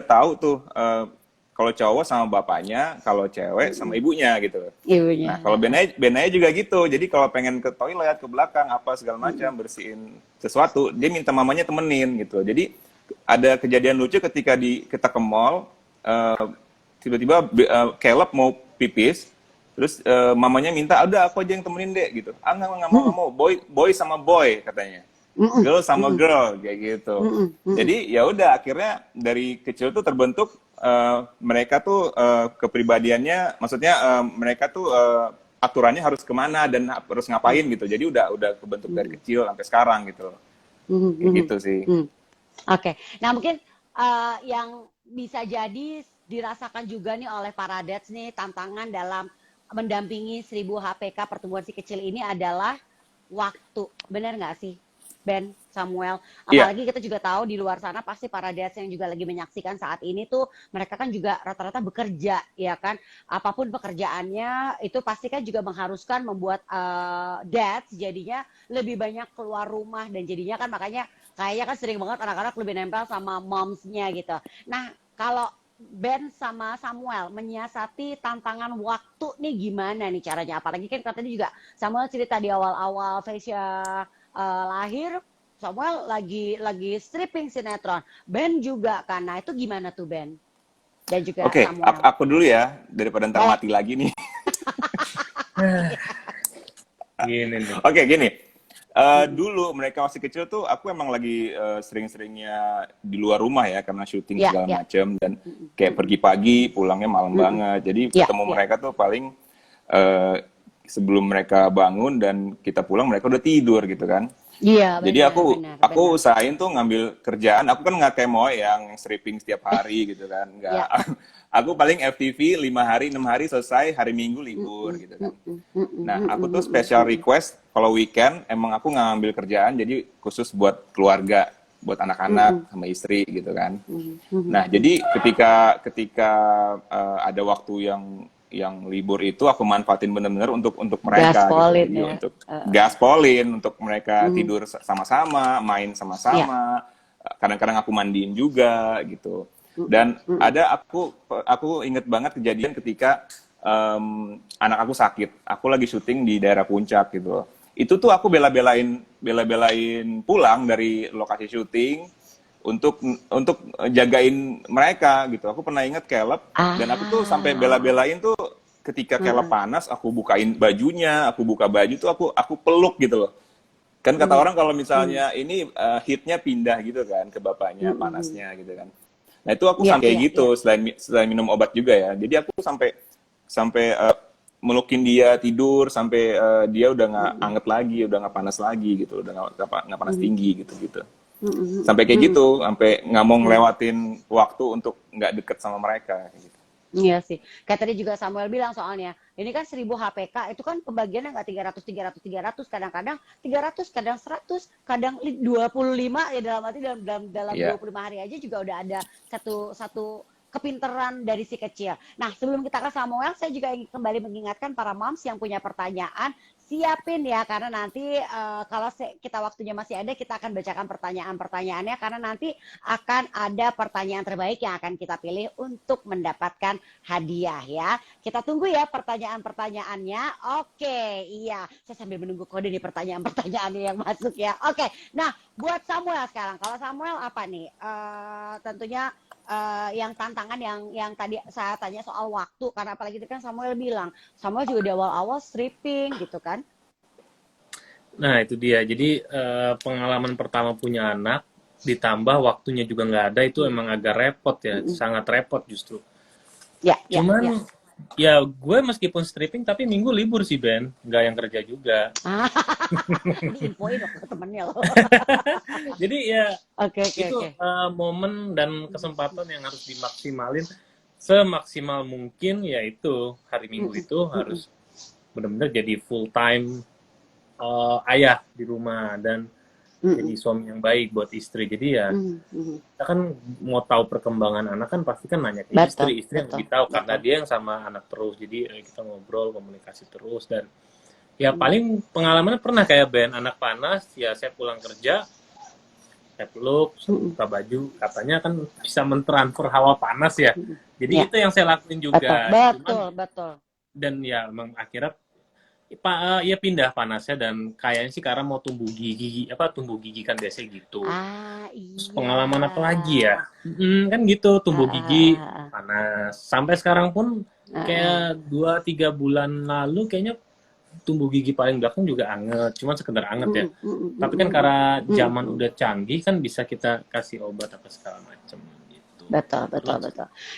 tahu tuh kalau cowok sama bapaknya, kalau cewek sama ibunya gitu. Ibunya. Nah, kalau Benaya juga gitu. Jadi kalau pengen ke toilet, ke belakang, apa segala macam, bersihin sesuatu, dia minta mamanya temenin gitu. Jadi ada kejadian lucu ketika kita ke mall, tiba-tiba Caleb mau pipis, terus mamanya minta, udah aku aja yang temenin deh gitu. Ah nggak mau, boy sama boy katanya, Mm-mm, girl sama mm-mm, girl kayak gitu. mm-mm, mm-mm. Jadi ya udah akhirnya dari kecil tuh terbentuk mereka tuh kepribadiannya, maksudnya mereka tuh aturannya harus kemana dan harus ngapain gitu. Jadi udah kebentuk dari kecil sampai sekarang gitu. Mhm, Kayak mhm, gitu sih. mhm. Oke, nah mungkin yang bisa jadi dirasakan juga nih oleh para dads nih tantangan dalam mendampingi 1000 HPK pertumbuhan si kecil ini adalah waktu, benar nggak sih Ben, Samuel? Iya, Apalagi kita juga tahu di luar sana pasti para dads yang juga lagi menyaksikan saat ini tuh mereka kan juga rata-rata bekerja, ya kan? Apapun pekerjaannya itu pasti kan juga mengharuskan membuat dads jadinya lebih banyak keluar rumah dan jadinya kan makanya kayaknya kan sering banget anak-anak lebih nempel sama momsnya gitu. Nah, kalau Ben sama Samuel menyiasati tantangan waktu nih gimana nih caranya? Apalagi kan katanya juga Samuel cerita di awal-awal Vesya lahir, Samuel lagi stripping sinetron. Ben juga kan. Nah, itu gimana tuh Ben? Dan juga oke, Samuel. aku dulu ya daripada ntar Boleh. mati lagi nih. Gini nih. Oke, gini. Dulu mereka masih kecil tuh aku emang lagi sering-seringnya di luar rumah ya karena syuting Ya, segala ya. macam dan kayak pergi pagi pulangnya malam banget. Jadi Ya, ketemu ya. mereka tuh paling eh, sebelum mereka bangun dan kita pulang mereka udah tidur gitu kan. Iya, Jadi benar, aku benar, benar. aku usahain tuh ngambil kerjaan. Aku kan nggak kayak Moe yang stripping setiap hari gitu kan. Nggak. Ya. Aku paling FTV 5 hari 6 hari selesai, hari Minggu libur gitu kan. Nah, aku tuh special request kalau weekend emang aku nggak ngambil kerjaan jadi khusus buat keluarga, buat anak-anak sama istri gitu kan. Nah, jadi ketika ketika ada waktu yang libur itu aku manfaatin bener-bener untuk mereka gitu. Gaspolin Jadi ya. untuk gaspolin, untuk mereka tidur sama-sama, main Ya. sama-sama. Kadang-kadang aku mandiin juga gitu. Dan ada aku inget banget kejadian ketika anak aku sakit. Aku lagi syuting di daerah puncak gitu. Itu tuh aku bela-belain pulang dari lokasi syuting untuk jagain mereka gitu. Aku pernah inget Caleb dan aku tuh sampai Ah. bela-belain tuh ketika Caleb panas, aku bukain bajunya, aku buka baju tuh aku peluk gitu loh. Kan kata orang kalau misalnya ini heatnya pindah gitu kan ke bapaknya panasnya gitu kan. Nah itu aku Ya, sampai ya, kayak ya. gitu selain minum obat juga ya. Jadi aku sampai sampai melukin dia tidur sampai dia udah nggak anget lagi, udah nggak panas lagi gitu, udah nggak panas tinggi gitu gitu. Sampai kayak gitu, sampai nggak mau ngelewatin waktu untuk nggak deket sama mereka. Kayak gitu. Iya sih. Kayak tadi juga Samuel bilang soalnya, ini kan 1000 HPK itu kan pembagiannya nggak 300, 300, 300, kadang-kadang 300, kadang 100, kadang 25 ya dalam arti dalam Iya. 25 hari aja juga udah ada satu satu kepinteran dari si kecil. Nah, sebelum kita ke Samuel, saya juga ingin kembali mengingatkan para moms yang punya pertanyaan, siapin ya karena nanti kalau kita waktunya masih ada kita akan bacakan pertanyaan-pertanyaannya karena nanti akan ada pertanyaan terbaik yang akan kita pilih untuk mendapatkan hadiah ya. Kita tunggu ya pertanyaan-pertanyaannya. Oke, iya. Saya sambil menunggu kode nih pertanyaan-pertanyaannya yang masuk ya. Oke, nah buat Samuel sekarang. Kalau Samuel apa nih? Tentunya yang tantangan yang tadi saya tanya soal waktu karena apalagi itu kan Samuel bilang Samuel juga di awal-awal stripping gitu kan. Nah, itu dia. Jadi pengalaman pertama punya anak ditambah waktunya juga nggak ada itu emang agak repot ya, sangat repot justru. Ya, ya, ya. Cuman ya gue meskipun stripping tapi minggu libur sih Ben, nggak yang kerja juga. Diinfoin dong ke temennya loh. Jadi ya Oke, oke, itu oke. momen dan kesempatan yang harus dimaksimalin semaksimal mungkin, yaitu hari Minggu itu harus benar-benar jadi full time ayah di rumah dan jadi suami yang baik buat istri. Jadi ya kita kan mau tahu perkembangan anak kan pasti kan nanya ke Betul, istri yang betul, lebih tahu karena betul. dia yang sama anak terus. Jadi kita ngobrol, komunikasi terus dan ya paling pengalamannya pernah kayak Ben, anak panas, ya saya pulang kerja saya peluk, saya buka baju, katanya kan bisa mentransfer hawa panas ya. Jadi Ya. itu yang saya lakuin juga. Betul, betul. Dan ya memang akhirnya ya pindah panasnya, dan kayaknya sih karena mau tumbuh gigi kan biasanya gitu. Terus Iya. pengalaman apa lagi ya? Kan gitu, tumbuh gigi panas. Sampai sekarang pun kayak 2-3 bulan lalu kayaknya tumbuh gigi paling belakang juga anget, cuman sekedar anget ya. Tapi kan karena zaman udah canggih kan bisa kita kasih obat apa segala macam gitu. Betul. Terus,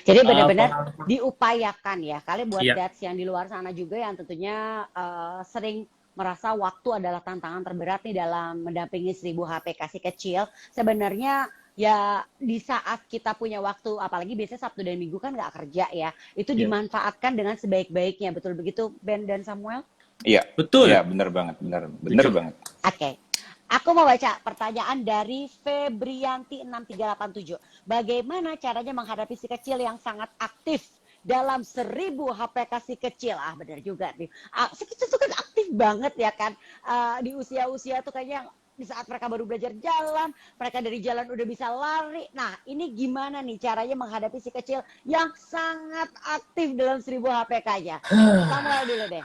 Jadi benar-benar pengalaman- diupayakan ya. Kali buat Iya. dads yang di luar sana juga yang tentunya sering merasa waktu adalah tantangan terberat nih dalam mendampingi 1000 HPK si kecil. Sebenarnya ya di saat kita punya waktu, apalagi biasanya Sabtu dan Minggu kan nggak kerja ya, itu Iya. dimanfaatkan dengan sebaik-baiknya. Betul begitu Ben dan Samuel? Iya, Betul. iya benar banget, benar Setuju. banget. Oke. Aku mau baca pertanyaan dari Febrianti 6387. Bagaimana caranya menghadapi si kecil yang sangat aktif dalam 1000 HPK si kecil? Ah, benar juga nih. Si kecil tuh kan aktif banget ya kan. Di usia-usia tuh kayaknya di saat mereka baru belajar jalan, mereka dari jalan udah bisa lari. Nah, ini gimana nih caranya menghadapi si kecil yang sangat aktif dalam 1000 HPK-nya? Samuel dulu deh.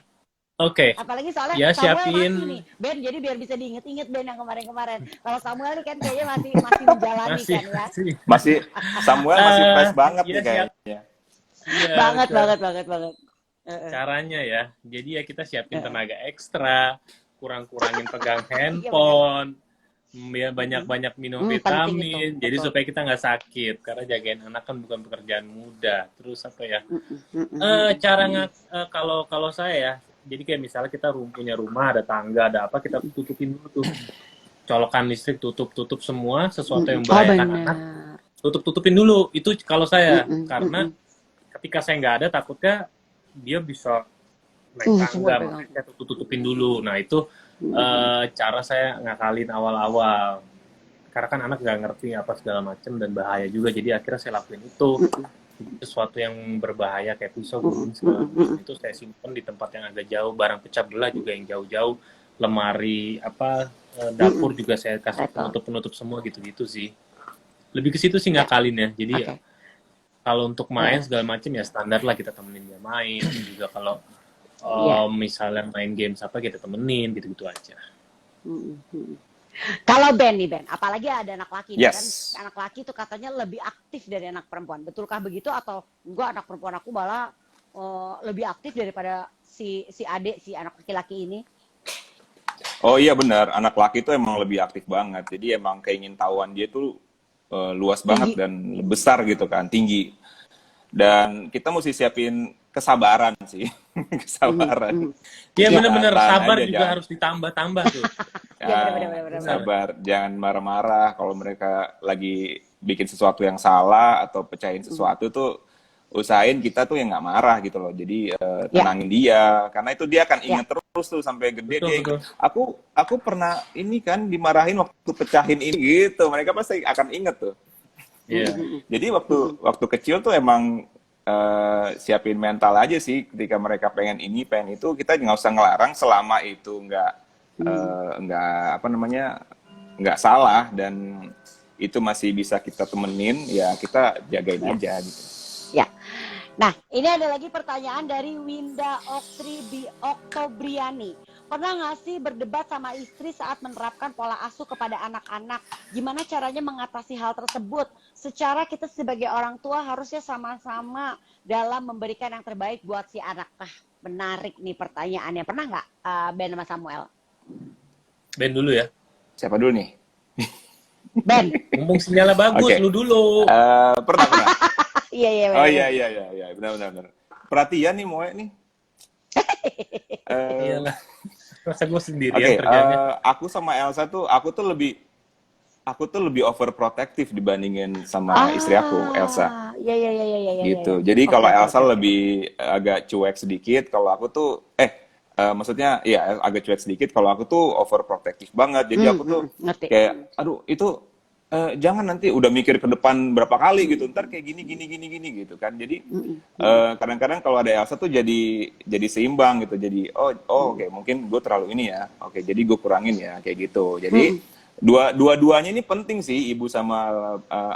Oke. Apalagi soalnya Ya, Samuel siapin. masih nih, Ben, jadi biar bisa diinget-inget Ben yang kemarin-kemarin. Kalau Samuel nih kan kayaknya masih menjalani Masih, kan ya. Masih Samuel masih fresh banget iya, nih kayaknya. Iya, Banget, betul. Caranya ya, jadi ya kita siapin tenaga ekstra, kurang-kurangin pegang handphone, ya banyak-banyak minum penting vitamin, itu, jadi betul. supaya kita nggak sakit, karena jagain anak kan bukan pekerjaan mudah. Terus apa ya? Kalau saya ya, jadi kayak misalnya kita punya rumah, ada tangga, ada apa, kita tutupin dulu tuh. Colokan listrik, tutup semua, sesuatu yang membahayakan anak, tutupin dulu. Itu kalau saya, karena ketika saya nggak ada, takutnya dia bisa naik tangga, makanya saya tutupin dulu. Nah itu cara saya ngakalin awal-awal. Karena kan anak nggak ngerti apa segala macam dan bahaya juga, jadi akhirnya saya lakuin itu. Sesuatu yang berbahaya kayak pisau, gunting segala macam itu saya simpen di tempat yang agak jauh. Barang pecah belah juga yang jauh-jauh. Lemari dapur juga saya kasih penutup semua gitu-gitu sih. Lebih ke situ sih ngakalin ya. Jadi ya kalau untuk main segala macam ya standar lah, kita temenin dia main. Juga kalau misalnya main games apa kita temenin gitu-gitu aja. Kalau Ben nih Ben, apalagi ada anak laki, Yes. kan anak laki itu katanya lebih aktif dari anak perempuan. Betulkah begitu atau enggak, anak perempuan aku malah lebih aktif daripada si adik, si anak laki-laki ini? Oh iya benar, anak laki itu emang lebih aktif banget. Jadi emang keingintahuan dia tuh luas banget dan besar gitu kan, tinggi. Dan kita mesti siapin kesabaran sih, kesabaran. Iya benar-benar Tahan sabar aja, juga jangan- harus ditambah-tambah tuh. Iya, benar-benar. Sabar, jangan marah-marah kalau mereka lagi bikin sesuatu yang salah atau pecahin sesuatu tuh, usahain kita tuh yang nggak marah gitu loh. Jadi tenangin dia, karena itu dia akan inget terus tuh sampai gede. Betul, Dia betul. inget, aku pernah ini kan dimarahin waktu pecahin ini gitu. Mereka pasti akan inget tuh. Iya. Jadi waktu kecil tuh emang siapin mental aja sih, ketika mereka pengen ini pengen itu, kita nggak usah ngelarang selama itu nggak salah dan itu masih bisa kita temenin, ya kita jagain aja gitu. Ya. Nah, ini ada lagi pertanyaan dari Winda Oktobriani. Pernah nggak sih berdebat sama istri saat menerapkan pola asuh kepada anak-anak? Gimana caranya mengatasi hal tersebut? Secara kita sebagai orang tua harusnya sama-sama dalam memberikan yang terbaik buat si anak. Menarik nih pertanyaannya. Pernah nggak Ben sama Samuel? Ben dulu ya. Siapa dulu nih? Ben. Mumpung sinyalnya bagus, Oke. lu dulu. Pernah. Iya. Oh iya, benar. Perhatian nih Moe nih. Iyalah. Masa gue sendirian Oke, kerjanya. aku sama Elsa tuh, aku tuh lebih overprotective dibandingin sama istri aku, Elsa. Iya. Gitu. Jadi kalau Oke. Elsa lebih agak cuek sedikit, kalau aku tuh maksudnya ya agak cuek sedikit, kalau aku tuh overprotective banget. Jadi aku tuh ngerti. kayak aduh itu jangan nanti udah mikir ke depan berapa kali gitu, ntar kayak gini gitu kan. Jadi kadang-kadang kalau ada Elsa tuh jadi seimbang gitu. Jadi oke, mungkin gue terlalu ini ya. Oke, jadi gue kurangin ya kayak gitu. Jadi dua-duanya ini penting sih, ibu sama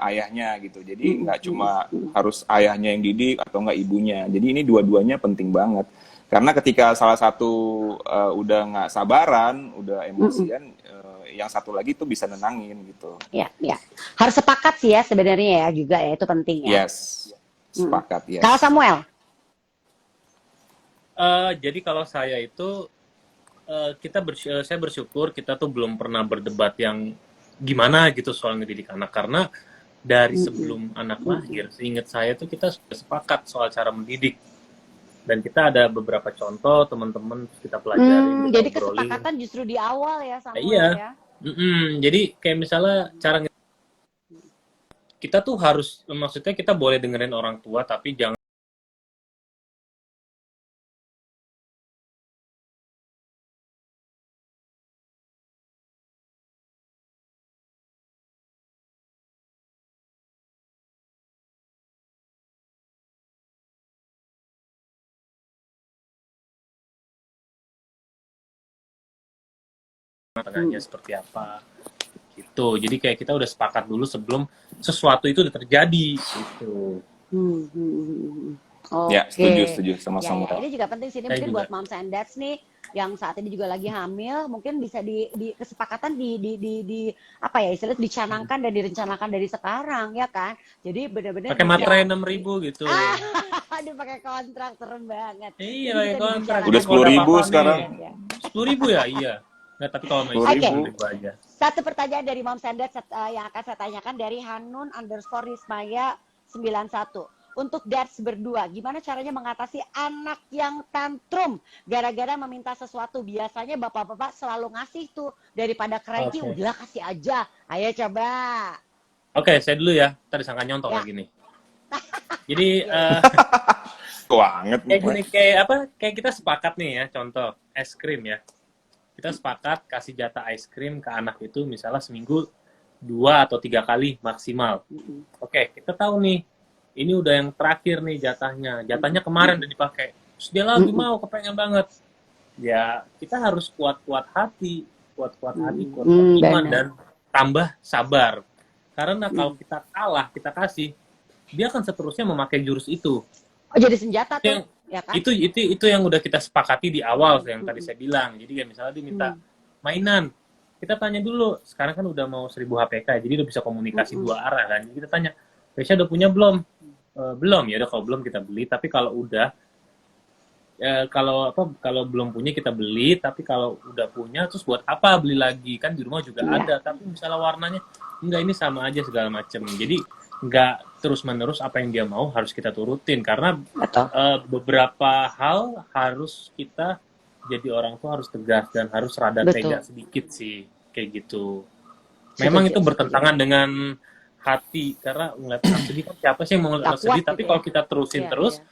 ayahnya gitu. Jadi nggak cuma harus ayahnya yang didik atau nggak ibunya. Jadi ini dua-duanya penting banget. Karena ketika salah satu udah nggak sabaran, udah emosian, yang satu lagi tuh bisa nenangin gitu. Ya, ya. Harus sepakat sih ya sebenarnya ya juga ya, itu penting ya. Yes, sepakat ya. Kalau Samuel? Jadi kalau saya itu saya bersyukur kita tuh belum pernah berdebat yang gimana gitu soal ngedidik anak, karena dari sebelum anak lahir, seingat saya tuh kita sudah sepakat soal cara mendidik, dan kita ada beberapa contoh teman-teman kita pelajarin, kita Jadi obrolin. kesepakatan justru di awal ya Samuel Iya. ya. Jadi kayak misalnya kita tuh harus, maksudnya kita boleh dengerin orang tua tapi jangan tengahnya seperti apa gitu. Jadi kayak kita udah sepakat dulu sebelum sesuatu itu udah terjadi gitu. Oke. Ya, setuju sama Ya, Samuel. ini juga penting sih, ini Saya mungkin juga. buat moms and dads nih yang saat ini juga lagi hamil, mungkin bisa di kesepakatan di apa ya istilahnya dicanangkan dan direncanakan dari sekarang ya kan. Jadi benar-benar Pakai bisa materai 6.000 gitu. aduh pakai kontrak serem banget. Iya, Jadi pakai bisa kontrak. Udah dibicarakan 10.000 dengan sekarang. moms and dads, ya. 10.000 ya, iya. Nggak, tapi kalau mau 10.000. 10.000 aja. Satu pertanyaan dari Moms and Dads yang akan saya tanyakan dari Hanun_Rismaya 91. Untuk dads berdua, gimana caranya mengatasi anak yang tantrum gara-gara meminta sesuatu? Biasanya bapak-bapak selalu ngasih tuh, daripada cranky, Oke. udah kasih aja. Ayo coba. Oke, saya dulu ya. Tadi sangka nyontok Ya. lagi nih. Jadi Banget. kayak gini, kayak kita sepakat nih ya, contoh es krim ya. Kita sepakat kasih jatah es krim ke anak itu misalnya seminggu 2 atau 3 kali maksimal. Oke, kita tahu nih, ini udah yang terakhir nih jatahnya. Jatahnya kemarin udah dipakai. Terus dia lagi mau, kepengen banget. Ya, kita harus kuat-kuat hati, kuat-kuat iman, benar. dan tambah sabar. Karena kalau kita kalah, kita kasih, dia akan seterusnya memakai jurus itu. Oh, jadi senjata tuh, Yang ya kan? itu yang udah kita sepakati di awal, yang tadi saya bilang. Jadi kayak misalnya dia minta mainan, kita tanya dulu. Sekarang kan udah mau 1000 HPK, jadi udah bisa komunikasi dua arah kan. Jadi kita tanya, Resya udah punya belum? Belum, ya udah kalau belum kita beli. Tapi kalau udah, kalau belum punya kita beli. Tapi kalau udah punya, terus buat apa beli lagi? Kan di rumah juga ada. Tapi misalnya warnanya enggak, ini sama aja segala macam. Jadi nggak terus-menerus apa yang dia mau harus kita turutin, karena beberapa hal harus kita jadi orang tua harus tegas dan harus rada tega sedikit sih, kayak gitu. Memang itu bertentangan dengan hati, karena ngeliat anak sedih kan siapa sih yang mau ngeliat anak sedih, tapi kalau kita terusin terus,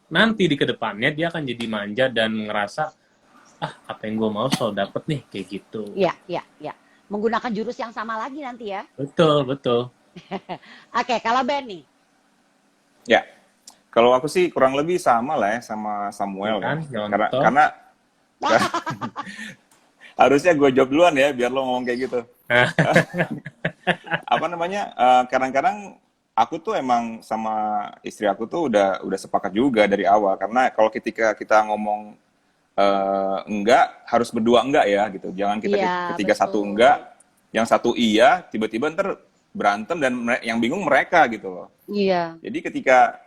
nanti di kedepannya dia akan jadi manja dan ngerasa apa yang gue mau selalu dapet nih, kayak gitu. Iya, menggunakan jurus yang sama lagi nanti ya. Betul. Oke, kalau Ben nih? Ya, kalau aku sih kurang lebih sama lah ya sama Samuel kan. Karena harusnya gue jawab duluan ya biar lo ngomong kayak gitu. Kadang-kadang aku tuh emang sama istri aku tuh udah sepakat juga dari awal, karena kalau ketika kita ngomong enggak, harus berdua enggak ya gitu. Jangan kita ketika satu enggak, yang satu iya, tiba-tiba ntar berantem dan yang bingung mereka gitu loh. Iya. Jadi ketika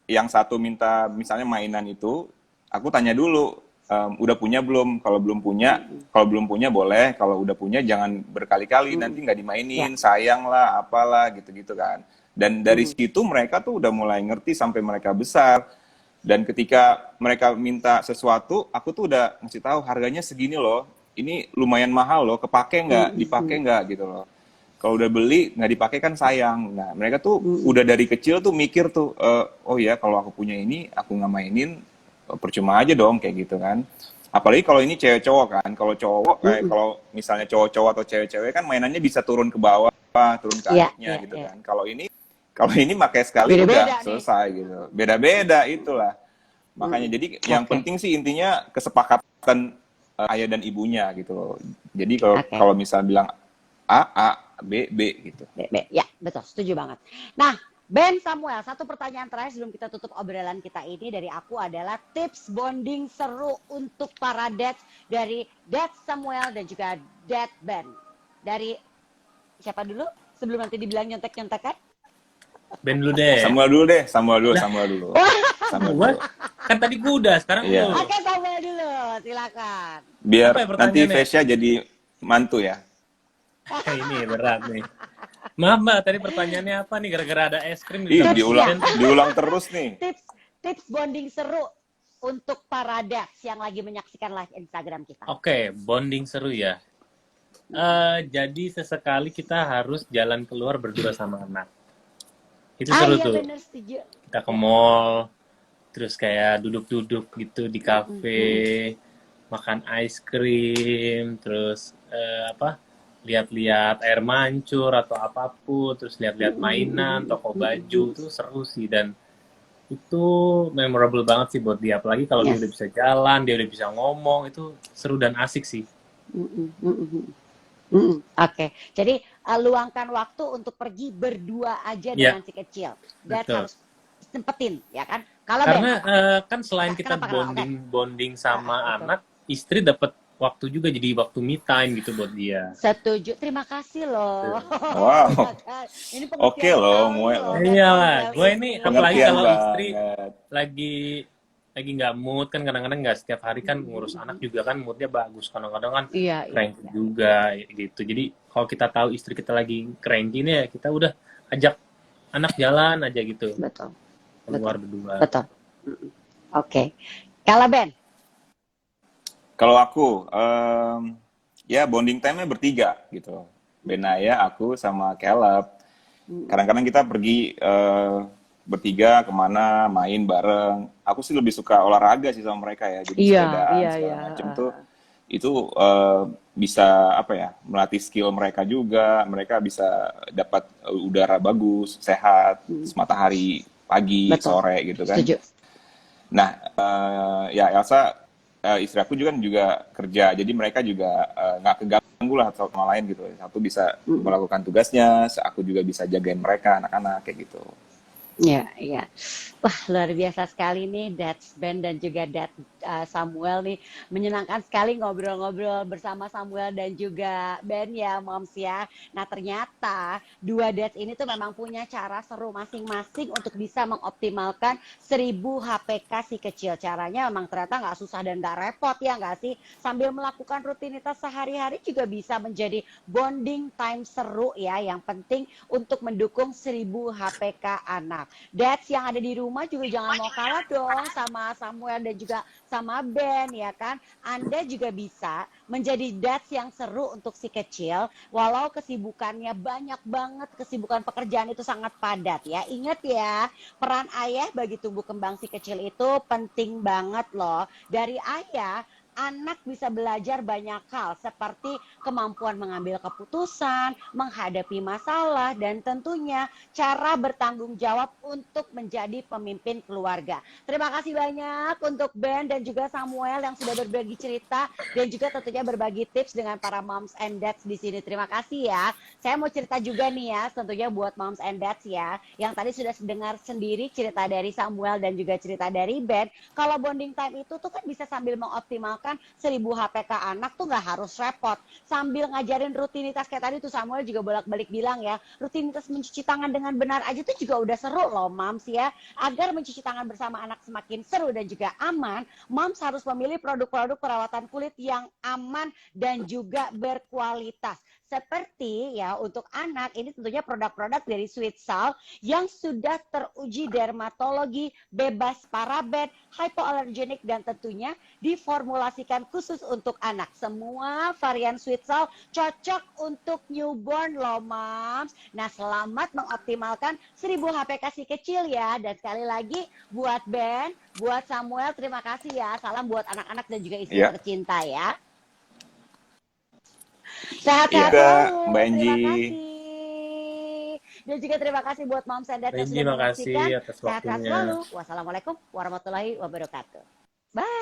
yang satu minta misalnya mainan itu, aku tanya dulu, udah punya belum? Kalau belum punya boleh. Kalau udah punya jangan berkali-kali, nanti nggak dimainin, sayang lah, apalah gitu-gitu kan. Dan dari situ mereka tuh udah mulai ngerti sampai mereka besar. Dan ketika mereka minta sesuatu, aku tuh udah ngasih tahu harganya segini loh. Ini lumayan mahal loh, kepake nggak, dipakai nggak gitu loh. Kalau udah beli nggak dipakai kan sayang. Nah mereka tuh udah dari kecil tuh mikir tuh, oh ya kalau aku punya ini aku nggak mainin, percuma aja dong kayak gitu kan. Apalagi kalau ini cewek cowok kan. Kalau cowok kayak kalau misalnya cowok-cowok atau cewek-cewek kan mainannya bisa turun ke bawah, turun ke adiknya gitu kan. Kalau ini pakai sekali udah selesai gitu. Beda-beda itulah. Makanya jadi yang penting sih intinya kesepakatan ayah dan ibunya gitu loh. Jadi kalau misalnya bilang A A B B gitu. Ya, betul, setuju banget. Nah, Ben Samuel, satu pertanyaan terakhir sebelum kita tutup obrolan kita ini dari aku adalah tips bonding seru untuk para dads dari Dad Samuel dan juga Dad Ben. Dari siapa dulu? Sebelum nanti dibilang nyontek-nyontekan. Ben dulu deh. Samuel dulu deh, Samuel dulu. Samuel Gua dulu. kan tadi gua udah, sekarang Iya. lu. Oke, Samuel dulu, silakan. Biar Apa ya nanti pertanyaannya? Vesya jadi mantu ya. Ini berat nih. Maaf Mbak, tadi pertanyaannya apa nih? Gara-gara ada es krim Ih, ditambah diulang Ben. diulang terus nih. Tips bonding seru untuk para dads yang lagi menyaksikan live Instagram kita. Oke, bonding seru ya. Jadi sesekali kita harus jalan keluar berdua sama anak. Itu seru iya tuh. bener, setuju. Kita ke mall, terus kayak duduk-duduk gitu di kafe, makan ice cream, terus lihat-lihat air mancur atau apapun, terus lihat-lihat mainan, toko baju, itu seru sih. Dan itu memorable banget sih buat dia, apalagi kalau dia udah bisa jalan, dia udah bisa ngomong, itu seru dan asik sih. Oke, jadi luangkan waktu untuk pergi berdua aja dengan si kecil. Dan Betul. harus sempetin, ya kan? Kalau Karena Ben, kan selain kita kenapa? bonding sama Betul. anak, istri dapat waktu juga, jadi waktu me time gitu buat dia. Setuju, terima kasih loh. Wow. Ini Oke loh, Muel. Iyalah, gue ini apalagi Pengertian kalau istri banget. lagi nggak mood kan, kadang-kadang nggak setiap hari kan ngurus anak juga kan moodnya bagus, kadang-kadang kan Iya. cranky juga gitu. Jadi kalau kita tahu istri kita lagi cranky nih, ya kita udah ajak anak jalan aja gitu, Betul. keluar berdua. Betul. Oke. Kalau Ben, Kalau aku, ya bonding time-nya bertiga gitu. Benaya, aku sama Caleb. Kadang-kadang kita pergi bertiga kemana, main bareng. Aku sih lebih suka olahraga sih sama mereka ya. Jadi sepedaan segala macam tuh. Itu bisa melatih skill mereka juga. Mereka bisa dapat udara bagus, sehat, matahari pagi, sore gitu kan. setuju. Nah, ya Elsa, istri aku juga kerja, jadi mereka juga nggak keganggu lah satu sama lain gitu. Satu bisa melakukan tugasnya, aku juga bisa jagain mereka, anak-anak kayak gitu. Iya. Wah, luar biasa sekali nih Dad Ben dan juga Dad Samuel nih. Menyenangkan sekali ngobrol-ngobrol bersama Samuel dan juga Ben ya, Moms ya. Nah, ternyata dua dads ini tuh memang punya cara seru masing-masing untuk bisa mengoptimalkan 1000 HPK si kecil. Caranya memang ternyata nggak susah dan nggak repot ya nggak sih? Sambil melakukan rutinitas sehari-hari juga bisa menjadi bonding time seru ya. Yang penting untuk mendukung 1000 HPK anak. Dads yang ada di rumah juga jangan mau kalah dong sama Samuel dan juga sama Ben ya kan. Anda juga bisa menjadi dads yang seru untuk si kecil walau kesibukannya banyak banget, kesibukan pekerjaan itu sangat padat ya. Ingat ya, peran ayah bagi tumbuh kembang si kecil itu penting banget loh. Dari ayah anak bisa belajar banyak hal seperti kemampuan mengambil keputusan, menghadapi masalah, dan tentunya cara bertanggung jawab untuk menjadi pemimpin keluarga. Terima kasih banyak untuk Ben dan juga Samuel yang sudah berbagi cerita dan juga tentunya berbagi tips dengan para moms and dads di sini. Terima kasih ya. Saya mau cerita juga nih ya, tentunya buat moms and dads ya, yang tadi sudah dengar sendiri cerita dari Samuel dan juga cerita dari Ben. Kalau bonding time itu tuh kan bisa sambil mengoptimalkan 1000 HPK anak tuh nggak harus repot. Sambil ngajarin rutinitas kayak tadi tuh Samuel juga bolak-balik bilang ya, rutinitas mencuci tangan dengan benar aja tuh juga udah seru loh moms ya. Agar mencuci tangan bersama anak semakin seru dan juga aman, moms harus memilih produk-produk perawatan kulit yang aman dan juga berkualitas. Seperti ya untuk anak ini tentunya produk-produk dari Sweet Salt yang sudah teruji dermatologi, bebas paraben, hypoallergenic dan tentunya diformulasikan khusus untuk anak. Semua varian Sweet Salt cocok untuk newborn loh moms. Nah, selamat mengoptimalkan 1000 HPK si kecil ya. Dan sekali lagi buat Ben, buat Samuel terima kasih ya. Salam buat anak-anak dan juga istri tercinta ya. Sehat-sehat selalu. Mbak Angie. Terima kasih. Dan juga terima kasih buat Moms and Dad yang sudah menyaksikan. Terima kasih atas waktunya. Sehat-sehat selalu. Wassalamualaikum warahmatullahi wabarakatuh. Bye.